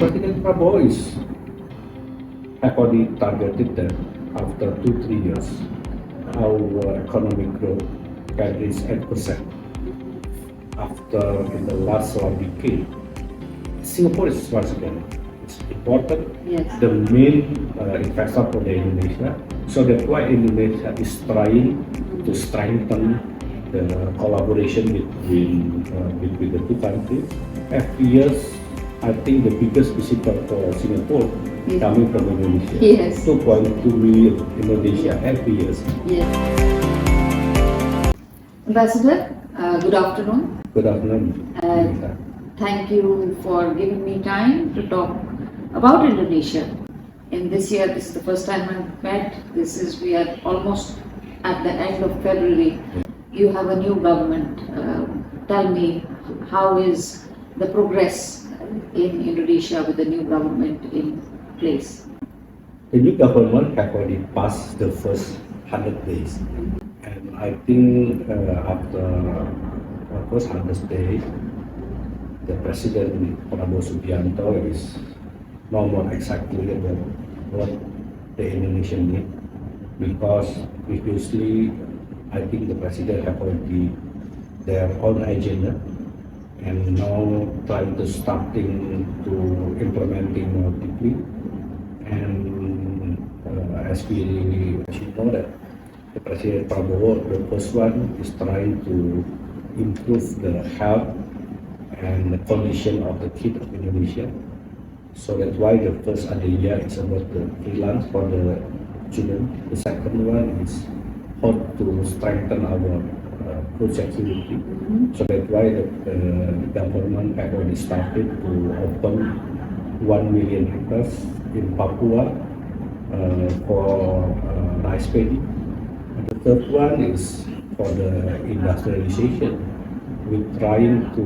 President Prabowo have already targeted that after 2-3 years, our economic growth can reach 8%. After in the last one decade, Singapore is once again it's important. Yes. The main investor for the Indonesia. So that's why Indonesia is trying to strengthen the collaboration between the two countries. Every year, I think the biggest visitor for Singapore coming from Indonesia. Yes. 2.2 million Indonesia every year. Yes. Ambassador, good afternoon. Good afternoon. Thank you for giving me time to talk about Indonesia. In this year, this is the first time I've met. We are almost at the end of February. You have a new government. Tell me, how is the progress in Indonesia with the new government in place? The new government have already passed the first 100 days. And I think after the first 100 days, the President Prabowo is no more exactly about what the Indonesian need, because previously I think the President have already their own agenda, and now trying to starting to implementing more deeply. And as you know that the President Prabowo, the first one is trying to improve the health and the condition of the kids of Indonesia. So that's why the first idea is about the freelance for the children. The second one is how to strengthen our food security. So that's why the government has already started to open 1 million hectares in Papua for rice paddy. And the third one is for the industrialization. We're trying to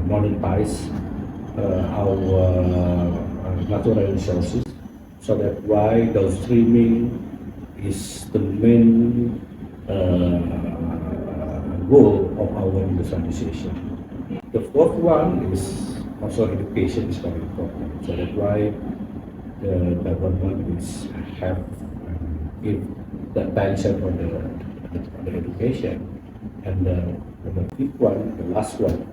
monetize our natural resources. So that's why downstreaming is the main goal of our industrialization. The fourth one is also education is very important. So that's why the government is have give the attention on the education. And the fifth one, the last one,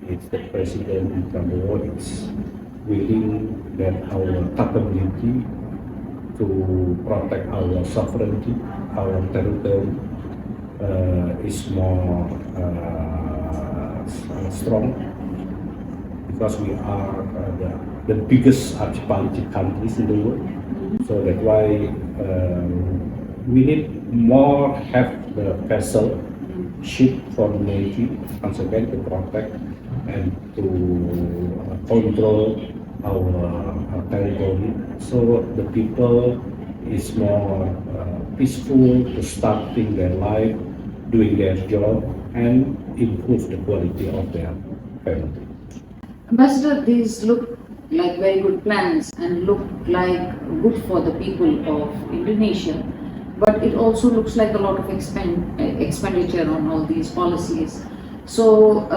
is the President Prabowo is willing that our capability to protect our sovereignty, our territory is more strong, because we are the biggest archipelagic countries in the world. So that's why we need more have the vessel ship for the Navy once again to protect and to control our territory, so the people is more peaceful to starting their life, doing their job, and improve the quality of their family. Ambassador, these look like very good plans and look like good for the people of Indonesia, but it also looks like a lot of expenditure on all these policies. So,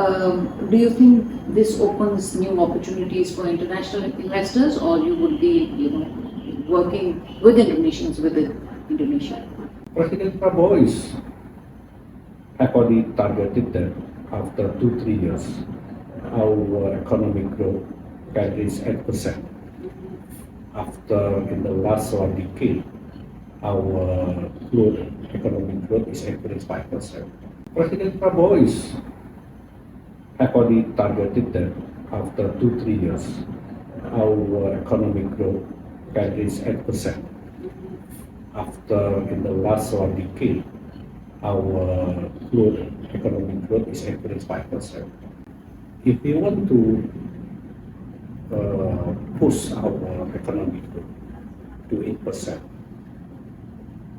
do you think this opens new opportunities for international investors, or you would be, working with Indonesians within Indonesia? President Prabowo have already targeted that after 2-3 years, our economic growth can reach 8%. After in the last one decade, our economic growth is average 5%. President Prabowo have already targeted that after 2-3 years, our economic growth can reach 8%. After in the last one decade, our economic growth is average 5%. If we want to push our economic growth to 8%,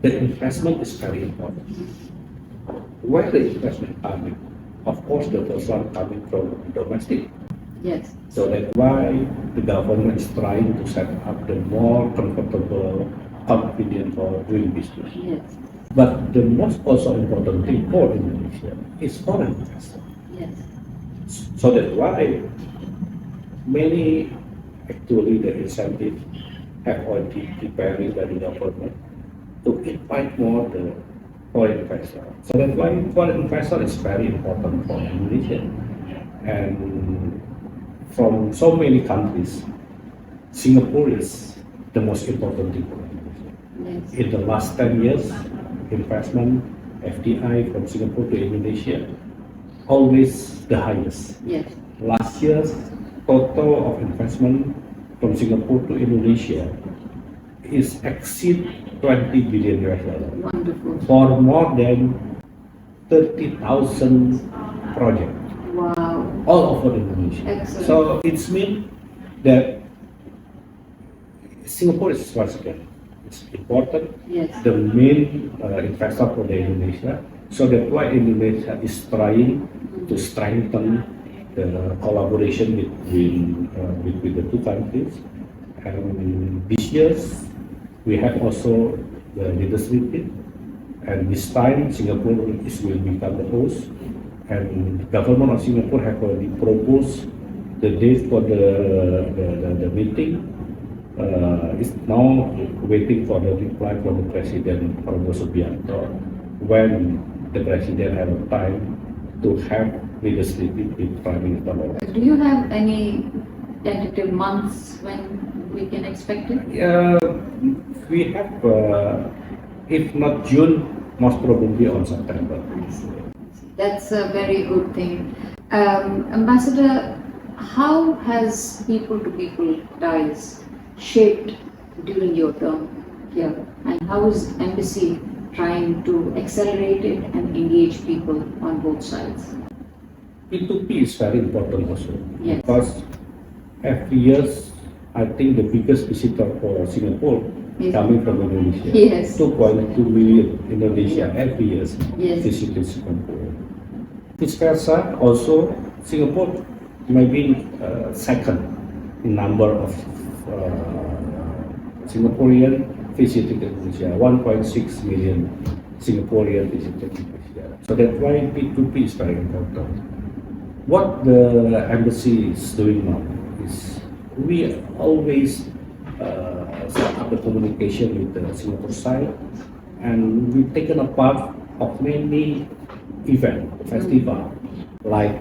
the investment is very important. Where the investment coming? Of course, the first one coming from domestic. Yes. So that's why the government is trying to set up the more comfortable, convenient for doing business. Yes. But the most also important thing for Indonesia is foreign investment. Yes. So that's why many actually the incentive have already preparing by the government to invite more the foreign investor. So that's why foreign investor is very important for Indonesia. And from so many countries, Singapore is the most important thing for Indonesia. Yes. In the last 10 years, investment FDI from Singapore to Indonesia always the highest. Yes. Last year's total of investment from Singapore to Indonesia is exceed 20 billion US dollars Wonderful. for more than 30,000 projects Wow. all over Indonesia. Excellent. So it's mean that Singapore is once again it's important, Yes. the main investor for the Indonesia. So that's why Indonesia is trying to strengthen the collaboration between the two countries. And this year we have also the leadership meeting, and this time Singapore will become the host. And the government of Singapore have already proposed the date for the meeting. Is now waiting for the reply from the President Prabowo Subianto when the President have time to have leadership with Prime Minister. Do you have any tentative months when we can expect it? We have, if not June, most probably on September. I see. That's a very good thing. Ambassador, how has people-to-people ties shaped during your term here? And how is embassy trying to accelerate it and engage people on both sides? P2P is very important also. Yes. Because every year, I think the biggest visitor for Singapore Yes. coming from Indonesia. Yes. 2.2 million Indonesia every year Yes. visiting Singapore. Vice versa, also Singapore may be second in number of Singaporean visiting Indonesia. 1.6 million Singaporean visiting Indonesia. So that's why P2P is very important. What the embassy is doing now is we always set up the communication with the Singapore side, and we've taken a part of many event, festival, like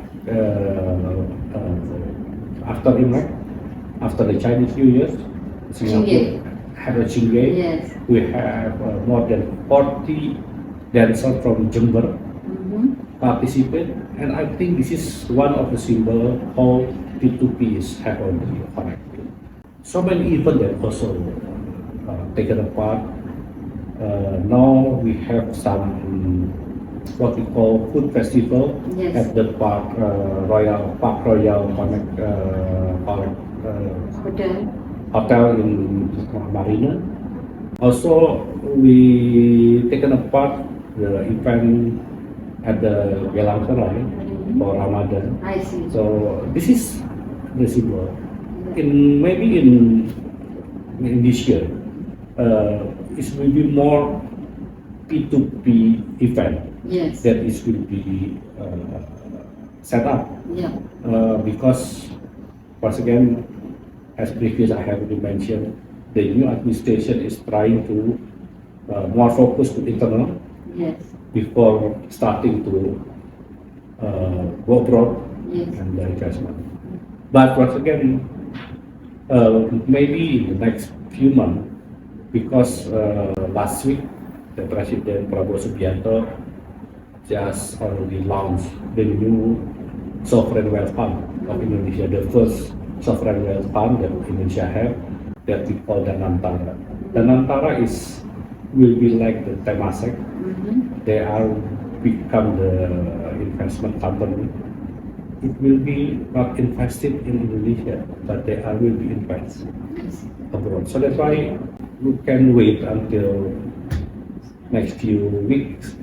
after Imlek, after the Chinese New Year, Singapore have a Chingay. Yes. We have more than 40 dancers from Jember participate, and I think this is one of the symbol how P2P is have already connected. So many events that also taken apart. Now we have some what we call food festival Yes. at the Royal Connect Hotel. in Marina. Also, we taken apart the event at the Gelang Serai for Ramadan. I see. So this is the symbol. In this year, it will be more P2P event Yes. that is will be set up Yeah. because once again, as previous I have already mentioned, the new administration is trying to more focus to internal Yes. before starting to go abroad Yes. and the investment. But once again, maybe in the next few months, because last week the President Prabowo Subianto just already launched the new sovereign wealth fund of Indonesia, the first sovereign wealth fund that Indonesia have, that we call Danantara. Danantara will be like the Temasek. They are become the investment company. It will be not invested in Indonesia, but they will be invested abroad. So that's why we can wait until next few weeks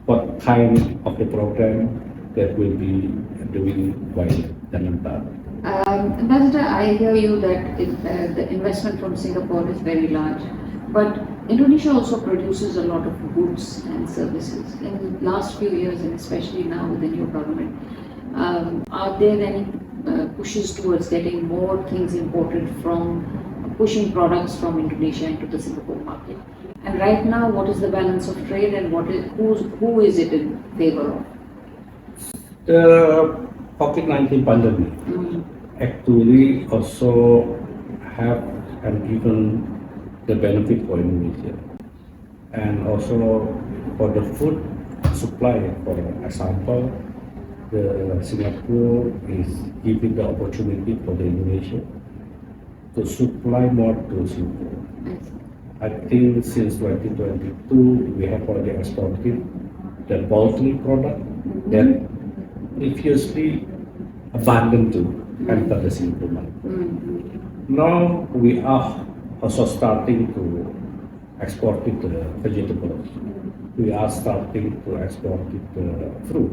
what kind of the program that will be doing by Danantara. Ambassador, I hear you that the investment from Singapore is very large, but Indonesia also produces a lot of goods and services. In the last few years, and especially now with the new government, are there any pushes towards getting more things imported from, pushing products from Indonesia into the Singapore market. And right now, what is the balance of trade and who is it in favor of? The COVID-19 pandemic actually also have and given the benefit for Indonesia, and also for the food supply. For example, the Singapore is giving the opportunity for the Indonesia to supply more to Singapore. I think since 2022 we have already exported the poultry product that previously abandoned to enter the Singapore market. Now we are also starting to export it the vegetables. We are starting to export it the fruit.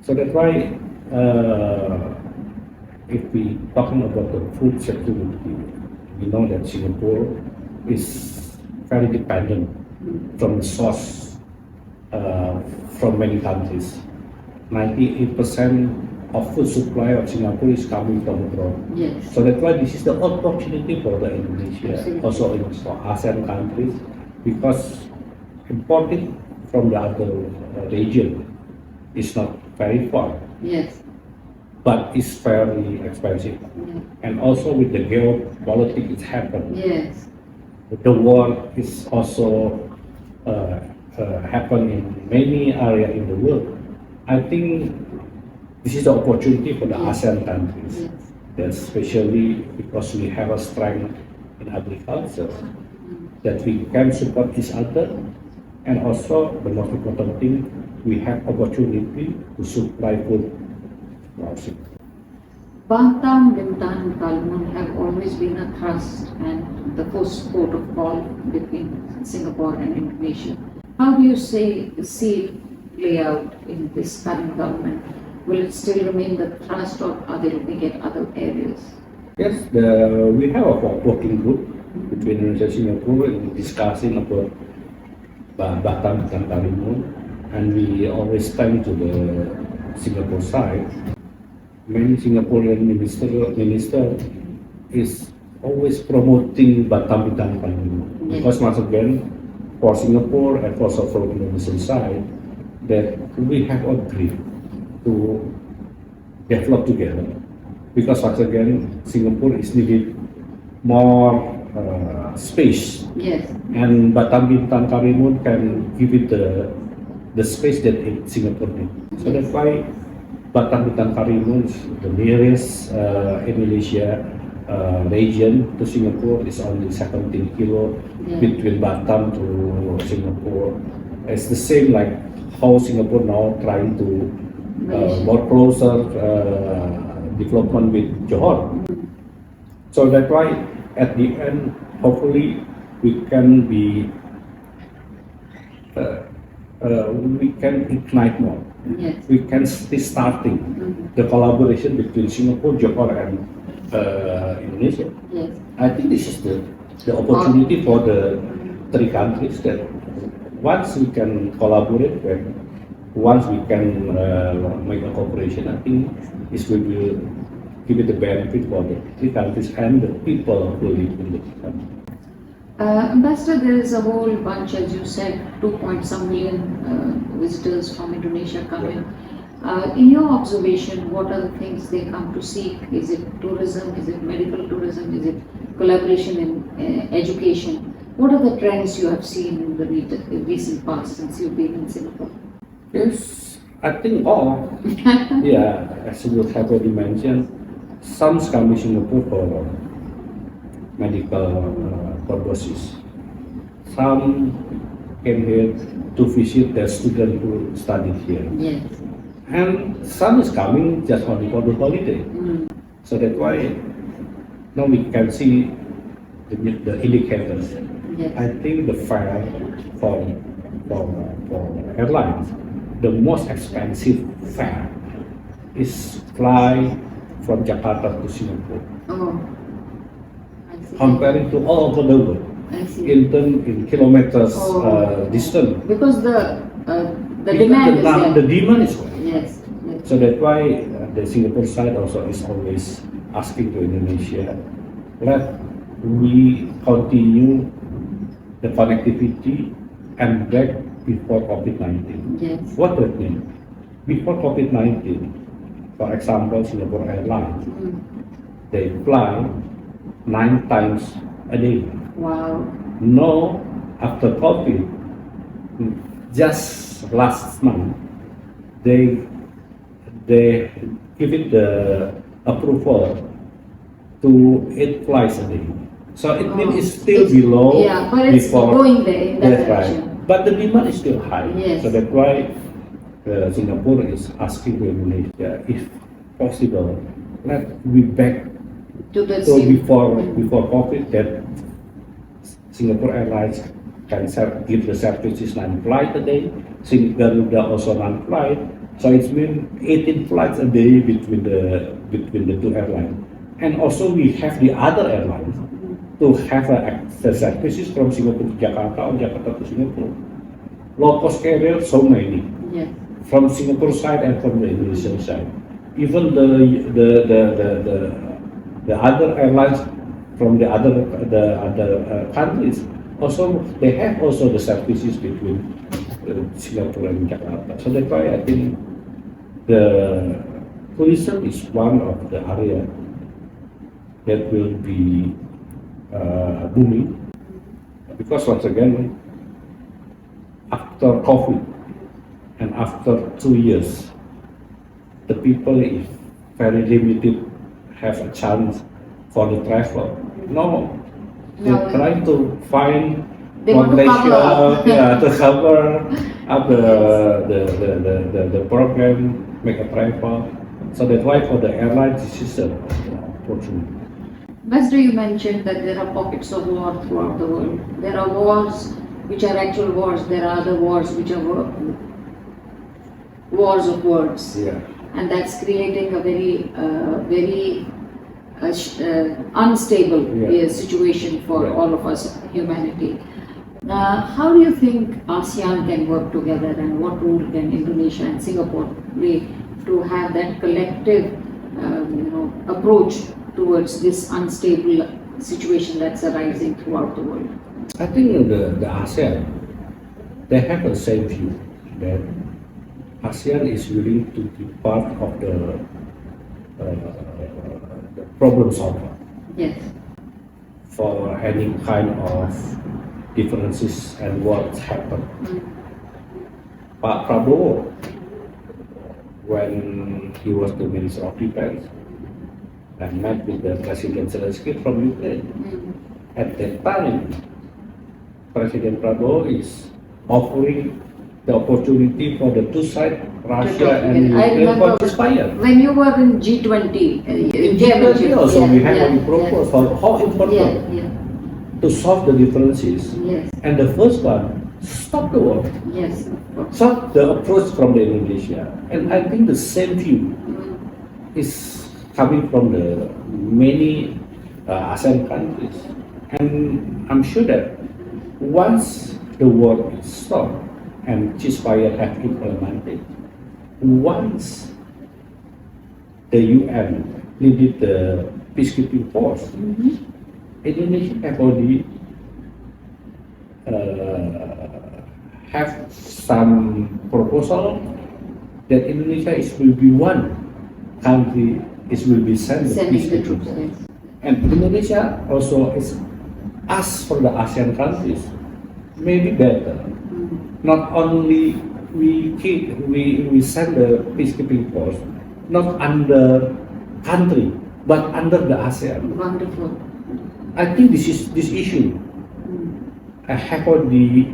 So that's why if we talking about the food security, we know that Singapore is very dependent from the source from many countries. 98% of food supply of Singapore is coming from abroad. Yes. So that's why this is the opportunity for the Indonesia, Absolutely. also in for ASEAN countries, because importing from the other region is not very far, Yes. but it's very expensive. Yeah. And also with the geopolitics it's happened. Yes. The war is also happen in many areas in the world. I think this is the opportunity for the Yes. ASEAN countries, Yes. especially because we have a strength in agriculture, that we can support each other, and also the most important thing, we have opportunity to supply food to our city. Batam, Bintan, and Kalimun have always been a thrust and the first port of call between Singapore and Indonesia. How do you see it play out in this current government? Will it still remain the thrust, or are they looking at other areas? Yes, we have a working group between Indonesia and Singapore in discussing about Batam and Kalimun, and we always thank to the Singapore side. Many Singaporean minister is always promoting Batam and Kalimun, because once again, for Singapore and also from Indonesian side, that we have agreed to develop together, because once again Singapore is needed more space, Yes. and Batam Bintan Karimun can give it the space that Singapore needs. So that's why Batam Bintan Karimun is the nearest Indonesia region to Singapore. Is only 17 kilo between Batam to Singapore. It's the same like how Singapore now trying to more closer development with Johor. So that's why at the end, hopefully, we can be we can ignite more. Yes. We can be starting the collaboration between Singapore, Johor, and Indonesia. Yes. I think this is the opportunity for the three countries, that once we can collaborate, and once we can make a cooperation, I think this will give it the benefit for the three countries and the people who live in the country. Ambassador, there is a whole bunch, as you said, 2.some million visitors from Indonesia coming. In your observation, what are the things they come to seek? Is it tourism? Is it medical tourism? Is it collaboration in education? What are the trends you have seen in the recent past since you've been in Singapore? Yes, I think all. Yeah, as you have already mentioned, some come to Singapore for medical purposes. Some came here to visit their students who studied here. Yes. And some is coming just only for the holiday. So that's why now we can see the indicators. Yes. I think the fare for airlines, the most expensive fare is fly from Jakarta to Singapore, Oh, I see. comparing to all over the world, I see. in kilometers distance. Because the Because demand is there. the demand is high. Yes. Yes. So that's why the Singapore side also is always asking to Indonesia, let we continue the connectivity and back before COVID-19. Yes. What does it mean? Before COVID-19, for example, Singapore Airlines, they fly 9 times a day. Wow. Now, after COVID, just last month, they give it the approval to 8 flights a day. So it means it's still below Yeah, but it's before. going there in that That's direction. right. But the demand is still high. Yes. So that's why Singapore is asking to Indonesia, if possible, let we back To the so sea. before COVID, that Singapore Airlines can give the services 9 flights a day. Garuda also 9 flights. So it's mean 18 flights a day between the two airlines. And also we have the other airlines to have the services from Singapore to Jakarta or Jakarta to Singapore. Low cost carrier, so many. Yes. From Singapore side and from the Indonesian side. Even the other airlines from the other countries also they have also the services between Singapore and Jakarta. So that's why I think the tourism is one of the area that will be booming because once again after COVID and after 2 years, the people is very limited have a chance for the travel. No, they're trying to find They want to cover up. to cover up the program, make a travel. So that's why for the airlines this is an opportunity. Ambassador, you mentioned that there are pockets of war throughout the world. There are wars which are actual wars. There are other wars which are wars of words. Yeah. And that's creating a very unstable situation for Right. all of us, humanity. How do you think ASEAN can work together, and what role can Indonesia and Singapore play to have that collective approach towards this unstable situation that's arising throughout the world? I think the ASEAN, they have the same view that ASEAN is willing to be part of the problem solver Yes. for any kind of differences and what happen. Pak Prabowo, when he was the Minister of Defense, and met with the President Zelensky from Ukraine. At that time, President Prabowo is offering the opportunity for the two sides, Russia and I Ukraine, remember for ceasefire. when you were in G20, In G20 also, we have already proposed for how important to solve the differences. Yes. And the first one, stop the war, Yes. stop the approach from the Indonesia. And I think the same view is coming from the many ASEAN countries. And I'm sure that once the war is stopped and ceasefire have implemented, once the UN needed the peacekeeping force, Indonesia have already have some proposal that Indonesia will be one country will be sent the Sending the peacekeeping troops. force. Yes. And Indonesia also is asked for the ASEAN countries, maybe better. Not only we send the peacekeeping force, not under country, but under the ASEAN. Wonderful. I think this issue I have already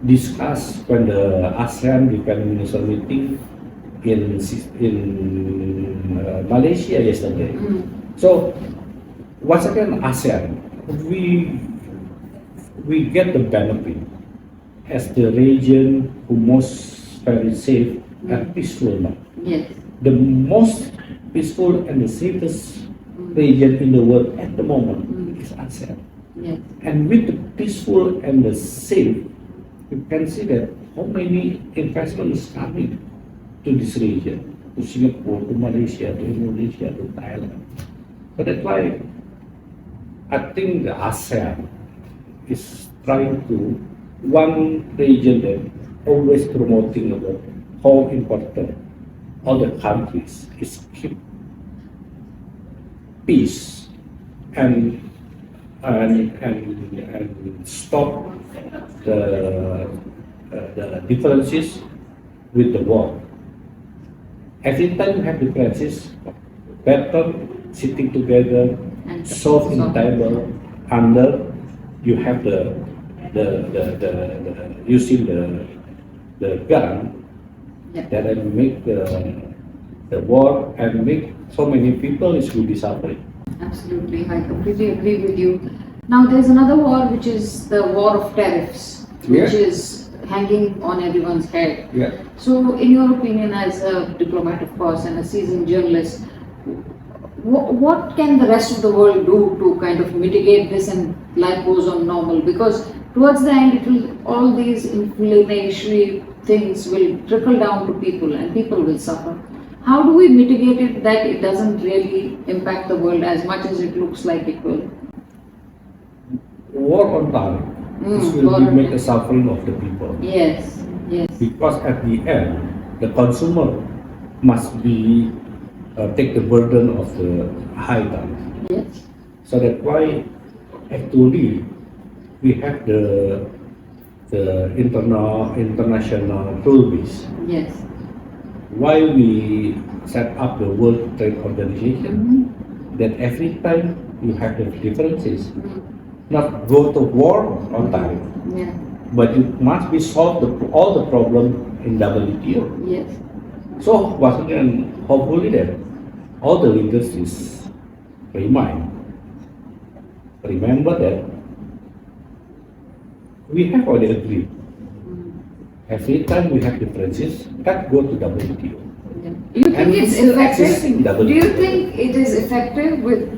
discussed when the ASEAN Defense Minister meeting in Malaysia yesterday. So once again, ASEAN, we get the benefit as the region who most very safe and peaceful now. Yes. The most peaceful and the safest region in the world at the moment is ASEAN. Yes. And with the peaceful and the safe, you can see that how many investment is coming to this region. to Singapore, to Malaysia, to Indonesia, to Thailand. So that's why I think the ASEAN is trying to one region that always promoting about how important all the countries is keep peace and and stop the differences with the war. Every time you have differences, better sitting together, And solve in solve. table under you have the using the gun Yeah. that will make the war and make so many people is will be suffering. Absolutely, I completely agree with you. Now, there's another war which is the war of tariffs, which Yeah. is hanging on everyone's head. Yeah. So, in your opinion, as a diplomat, of course, and a seasoned journalist, what can the rest of the world do to kind of mitigate this and life goes on normal? Because towards the end, it will, all these inflammatory things will trickle down to people and people will suffer. How do we mitigate it that it doesn't really impact the world as much as it looks like it will? War on time. This War will be on make the time. suffering of the people. Yes, yes, Because at the end, the consumer must be take the burden of the high time. yes, So that's why actually we have the international rules. yes. Why we set up the World Trade Organization? Mhm. That every time you have the differences, Mhm. not go to war on time, Yeah, but you must be solve all the problem in WTO. yes, So once again, hopefully that all the leaders is remember that we have already agreed. Every time we have differences, let's go to WTO. yeah. You think And it's still existing effective? Do you WTO. think it is effective with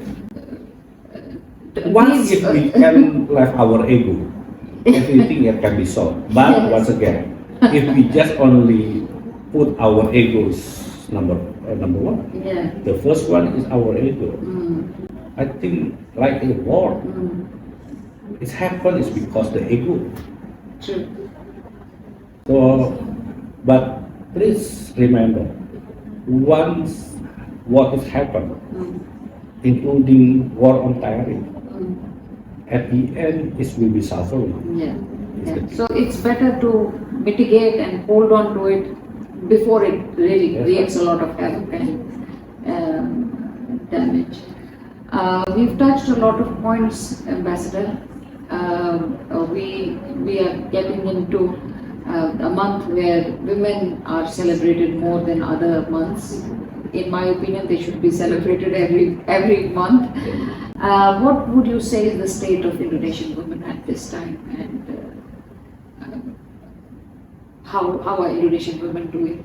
Once these? if we can left our ego, everything that can be solved. But Yes. once again, if we just only put our egos number one, Yeah. the first one is our ego. Mm, I think like a war, mm, it's happened is because the ego. true. So, but please remember, once what has happened, Mm, including war on tariff, mm, at the end it will be suffering. yeah. Is Yeah. the- So it's better to mitigate and hold on to it before it really Yes, creates a lot of havoc and damage. We've touched a lot of points, Ambassador. We are getting into a month where women are celebrated more than other months. In my opinion, they should be celebrated every month. What would you say is the state of Indonesian women at this time, and how are Indonesian women doing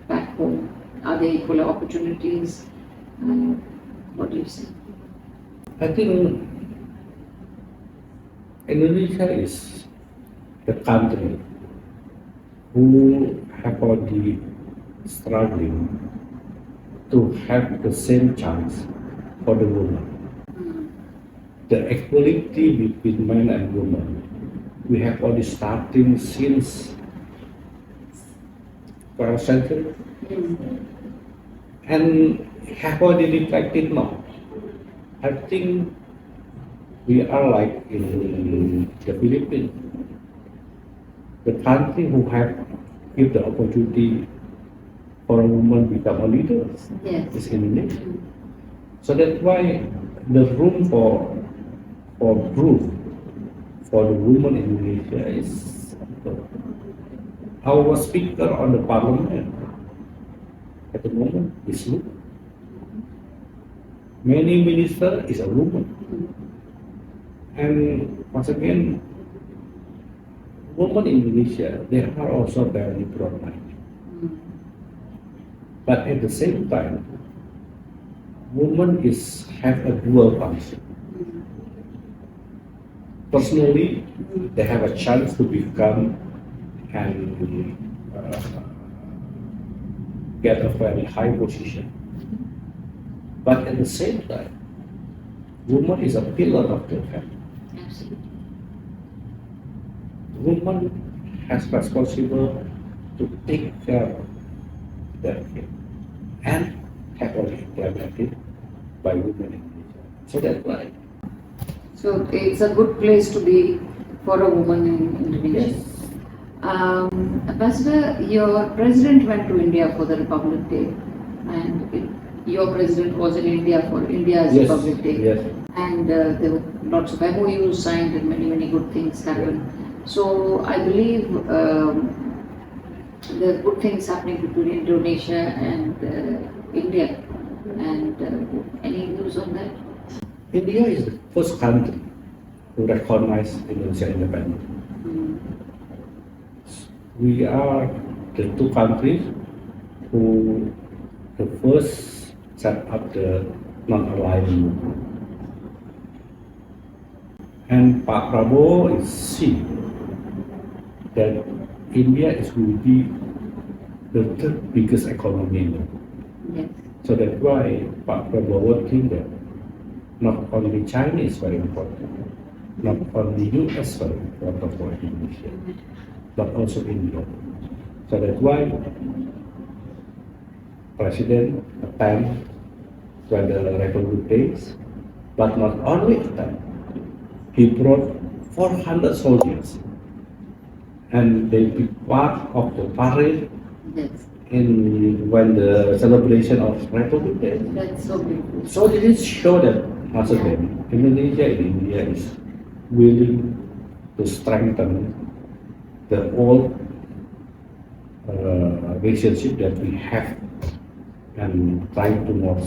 back home? Are they equal opportunities? What do you say? I think Indonesia is the country who have already struggling to have the same chance for the woman. The equality between men and women, we have already starting since 12th century and have already reflected now. I think we are like in the Philippines, the country who have give the opportunity for a woman become a leader Yes. is Indonesia. So that's why the room for growth for the woman in Indonesia is our speaker on the parliament at the moment is woman. Many minister is a woman. And once again, women in Indonesia, they are also very pro-life. But at the same time, women have a dual function. Personally, they have a chance to become an get a very high position. But at the same time, woman is a pillar of the family. Absolutely. Woman has responsible to take care of their kid and happily implemented by women in Indonesia. So that's why. So it's a good place to be for a woman in Indonesia. Yes. Ambassador, your president went to India for the Republic Day, and your president was in India for India's Yes. Republic Day. Yes. And there were lots of MOUs signed and many good things happened. So I believe there are good things happening between Indonesia and India. And any views on that? India is the first country to recognize Indonesia independence. We are the two countries who the first set up the non-aligned movement. And Pak Prabowo is see that India is will be the third biggest economy in the world. Yes. So that's why Pak Prabowo think that not only China is very important, not only US very important for Indonesia, but also India. So that's why President attend when the Republic Days, but not only attend, he brought 400 soldiers and they be part of the parade Yes. in when the celebration of Republic Day. That's so beautiful. So this show that once again Indonesia and India is willing to strengthen the old relationship that we have and trying to more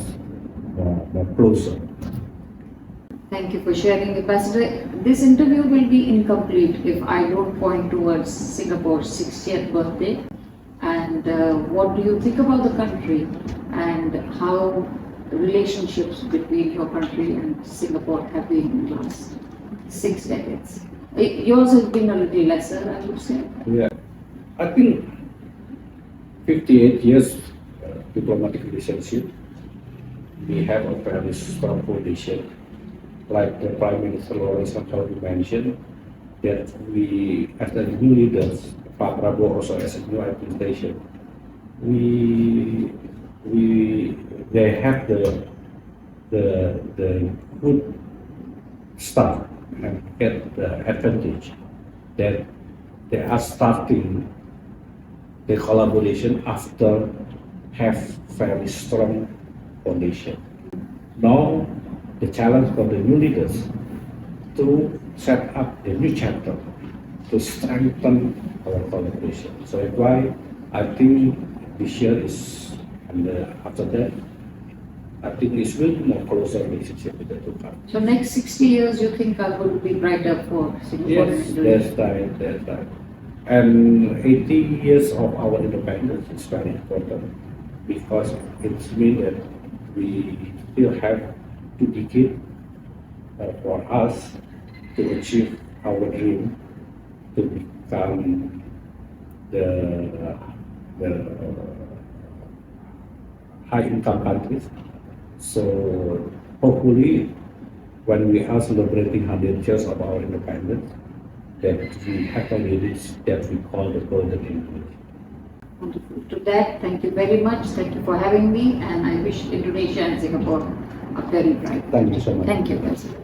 closer. Thank you for sharing, Ambassador. This interview will be incomplete if I don't point towards Singapore's 60th birthday. And what do you think about the country and how relationships between your country and Singapore have been in the last 6 decades? Yours has been a little lesser, I would say. Yeah, I think 58 years diplomatic relationship, we have a very strong foundation. Like the Prime Minister Lawrence already mentioned, that we, as the new leaders, Pak Prabowo also as a new administration, they have the good start and get the advantage that they are starting the collaboration after have very strong foundation. Now the challenge for the new leaders to set up a new chapter to strengthen our collaboration. So that's why I think this year is, and after that, I think this will be more closer relationship with the two countries. So next 60 years you think are going to be brighter for Singapore and Yes, Indonesia? that's right. And 80 years of our independence is very important because it means that we still have 2 decades for us to achieve our dream to become the high income countries. So hopefully when we are celebrating 100 years of our independence, that we happily reach that we call the golden age. Wonderful. To that, thank you very much. Thank you for having me, and I wish Indonesia and Singapore a very bright. Thank you so much. Thank you, President.